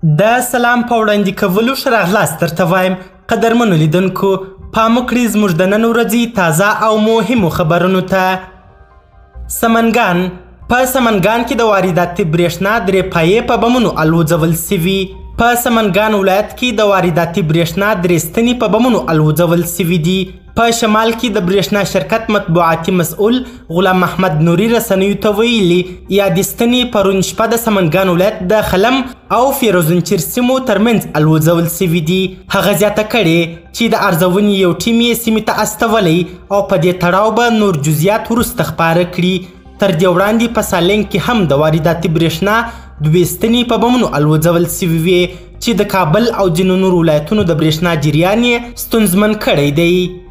د سلام په وړاندې کولو ښه راغلاست درته وایم قدرمنو لیدونکو پام وکړئ زموږ د نن ورځې تازه او مهمو خبرونو ته. سمنګان په سمنګان کې د وارداتي برېښنا 3 پایې په بمونو الوځول سوي. په سمنګان ولایت کې د وارداتي برېښنا 3 ستنې په بمونو الوځول سوي دي. په شمال کې د برېښنا شرکت مطبوعاتي مسؤل غلام محمد نوري رسنیو ته ویلي یادې ستنې پرون شپه د سمنګان ولایت د خلم او فیروزنچیر سیمو ترمنځ الوځول سوي دي. هغه زیاته کړې چې د ارزونې یو ټیم یې سیمې ته استولی او په دې تړاو به نور جزئیات وروسته خپاره کړي. تر دې وړاندې په سالنګ کې هم د وارداتي برېښنا 2 ستنې په بمونو الوځول سوي وې چې د کابل او ځینو نورو ولایتونو د برېښنا جریان یې ستونزمن کړی دی.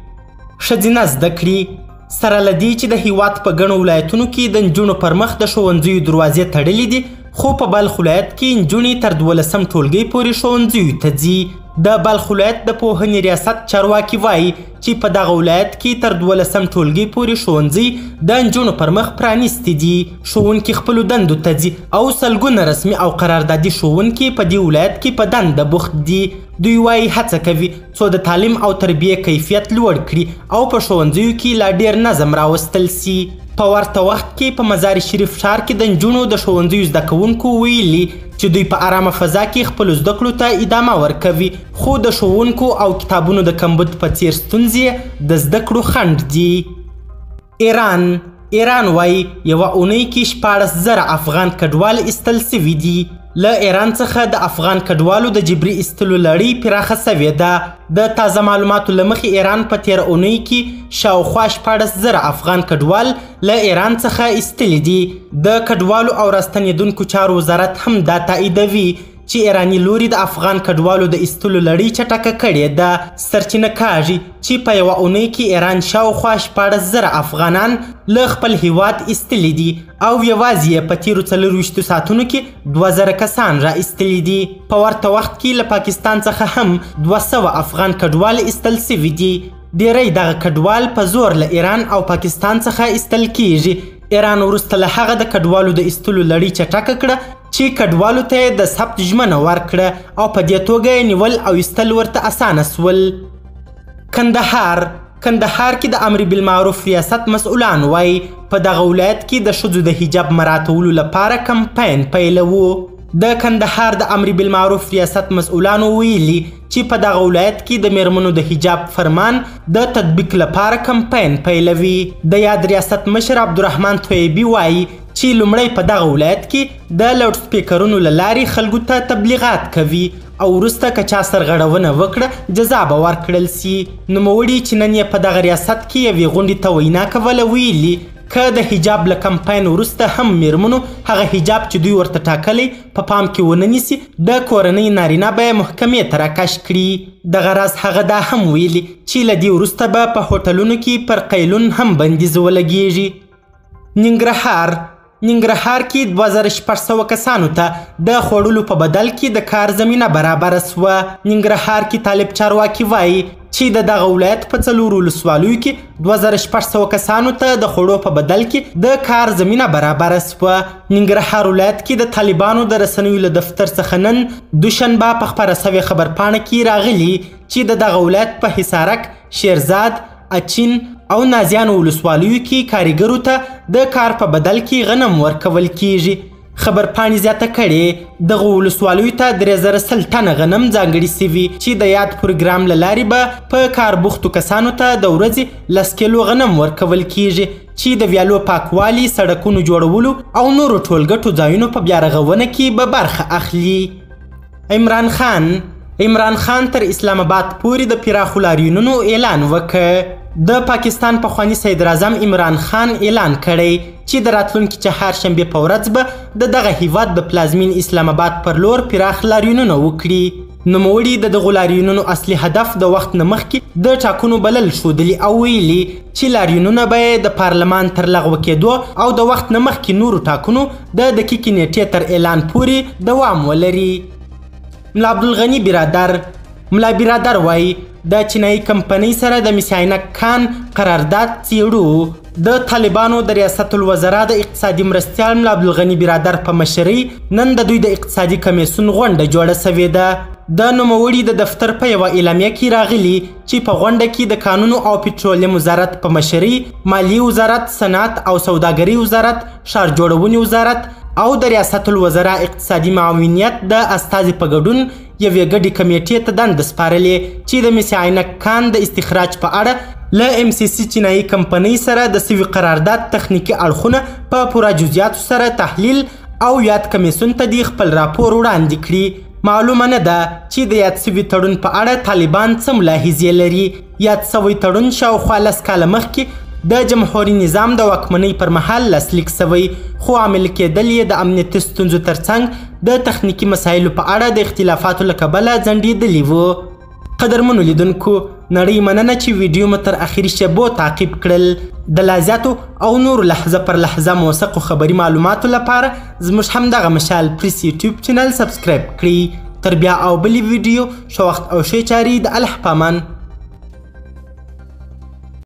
ښځینه زده کړې سره له دې چې د هیواد په ګڼو ولایتونو کې د نجونو پر مخ د ښوونځیو دروازې تړلې دي، خو په بلخ ولایت کې نجونې تر 12 ټولګۍ پورې ښوونځیو ته ځي. د بلخ ولایت د پوهنې ریاست چارواکي وایي چې په دغه ولایت کې تر 12 ټولګۍ پورې ښوونځي د نجونو پر مخ پرانیستي دي. ښوونکي خپلو دندو ته ځي او سلګونه رسمي او قراردادي ښوونکي په دې ولایت کې په دنده بوخت دي. دوی وایي هڅه کوي څو د تعلیم او تربیې کیفیت لوړ کړي او په ښوونځیو کې لا ډیر نظم راوستل سي. په ورته وخت کې په مزار شریف ښار کې د نجونو د ښوونځیو زده کوونکو ویلي چې دوی په ارامه فضا کې خپلو زده کړو ته ادامه ورکوي، خو د ښوونکو او کتابونو د کمبود په څیر ستونزې د زده کړو خنډ دي. ایران وایي یوه اونۍ کې 14,000 افغان کډوال ایستل سوي دي. له ایران څخه د افغان کډوالو د جبري ایستلو لړۍ پراخه سوې ده. د تازه معلوماتو له مخې ایران په تېره اونۍ کې شاوخوا 14,000 افغان کډوال له ایران څخه ایستلي دي. د کډوالو او راستنېدونکو چارو وزارت هم دا تاییدوي چې ایراني لوري د افغان کډوالو د ایستلو لړۍ چټکه کړې ده. سرچینه کاږي چې په یوه اونۍ کې ایران شاوخوا 14,000 افغانان له خپل هیواد ایستلي دي او یوازې یې په تیرو 24 ساعتونو کې 2,000 کسان را ایستلي دي. په ورته وخت کې له پاکستان څخه هم 200 افغان کډوال ایستل سوي دي. ډیری دغه کډوال په زور له ایران او پاکستان څخه ایستل کیږي. ایران وروسته له هغه د کډوالو د ایستلو لړۍ چټکه کړه چې کډوالو ته یې د ثبت ژمنه ورکړه او په دې توګه یې نیول او ایستل ورته اسانه سول. کندهار کې د امر بالمعروف ریاست مسؤلان وایي په دغه ولایت کې د ښځو د حجاب مراعاتولو لپاره کمپاین پیلوو. د کندهار د امر بالمعروف ریاست مسؤلانو ویلي چې په دغه ولایت کې د میرمنو د حجاب فرمان د تطبیق لپاره کمپاین پیلوي. د یاد ریاست مشر عبدالرحمن طیبي وایي چې لومړی په دغه ولایت کې د لاوډ سپیکرونو له لارې خلکو ته تبلیغات کوي او وروسته که چا سرغړونه وکړه جزا به ورکړل سي. نوموړي چې نن یې په دغه ریاست کې یوې غونډې ته وینا کوله ویلي که د حجاب له کمپاین وروسته هم میرمنو هغه حجاب چې دوی ورته ټاکلی په پام کې ونه نیسي د کورنۍ نارینه به یې محکمې ته راکش کړي. دغه راز هغه دا هم ویلي چې له دې وروسته به په هوټلونو کې پر قیلون هم بندیز ولګیږي. ننګرهار کې 2,600 کسانو ته د خوړلو په بدل کې د کار زمینه برابره سوه. ننګرهار کې طالب چارواکي وایي چې د دغه ولایت په 4 ولسوالیو کې 2,600 کسانو ته د خوړو په بدل کې د کار زمینه برابره سوه. ننګرهار ولایت کې د طالبانو د رسنیو له دفتر څخه نن دوشنبه په خپره سوې خبرپاڼه کې راغلي چې د دغه ولایت په حصارک، شیرزاد، اچین او نازیانو ولسوالیو کې کارګرو ته د کار په بدل کې غنم ورکول کیږي. خبرپاڼې زیاته کړې دغه ولسوالیو ته 3,000 ټنه غنم ځانګړي سوي چې د یاد پروګرام له لارې به په کار بوختو کسانو ته د ورځې 10 کیلو غنم ورکول کیږي چې د ویالو پاکوالي، سړکونو جوړولو او نورو ټولګټو ځایونو په بیا رغونه کې به برخه اخلي. عمران خان تر اسلام آباد پورې د پراخو لاریونونو اعلان وکړ. د پاکستان پخواني صدر اعظم عمران خان اعلان کړی چې د راتلونکي چهارشنبې په ورځ به د دغه هیواد د پلازمین اسلام آباد پر لور پراخ لاریونونه وکړي. نوموړي د دغو لاریونونو اصلي هدف د وخت نه مخکې د ټاکنو بلل ښودلي او ویلي چې لاریونونه به د پارلمان تر لغوه کېدو او د وخت نه مخکې نورو ټاکنو د دقیقې نیټې تر اعلان پورې دوام ولري. ملا عبدالغني برادر ملا برادر وایي د چینایي کمپنۍ سره د مس عینک خان قرارداد څیړو. د طالبانو د ریاست الوزرا د اقتصادي مرستیال ملا عبدالغني برادر په مشرۍ نن د دوی د اقتصادي کمیسیون غونډه جوړه سوې ده. د نوموړي د دفتر په یوه اعلامیه کې راغلي چې په غونډه کې د کانونو او پټرولیم وزارت په مشرۍ مالیې وزارت، صنعت او سوداګرۍ وزارت، ښار جوړونې وزارت او د ریاست الوزرا اقتصادي معاونیت د استازي په ګډون یوې ګډې کمیټې ته دندې سپارلې چې د مس عینک خان د استخراج په اړه له ام سی سی چینایي کمپنۍ سره د سوي قرارداد تخنیکي اړخونه په پوره جزئیاتو سره تحلیل او یاد کمیسیون ته د خپل راپور وړاندې کړي. معلومه نه ده چې د یاد سوي تړون په اړه طالبان څه ملاحظې لري. یاد سوی تړون شاوخوا 10 کاله مخکې د جمهوري نظام د واکمنۍ پر مهال لاسلیک سوی، خو عامل کېدل یې د امنیتي ستونزو ترڅنګ د تخنیکي مسایلو په اړه د اختلافاتو له کبله ځنډېدلي وو. قدرمنو لیدونکو، نړۍ مننه چې ویډیو مو تر اخري شیبو تعقیب کړل. د لا زیاتو او نورو لحظه پر لحظه موثقو خبري معلوماتو لپاره زموږ همدغه مشال پریس یوټیوب چینل سبسکرایب کړئ. تر بیا او بلې ویډیو ښه وخت او ښې چارې د الله په امان.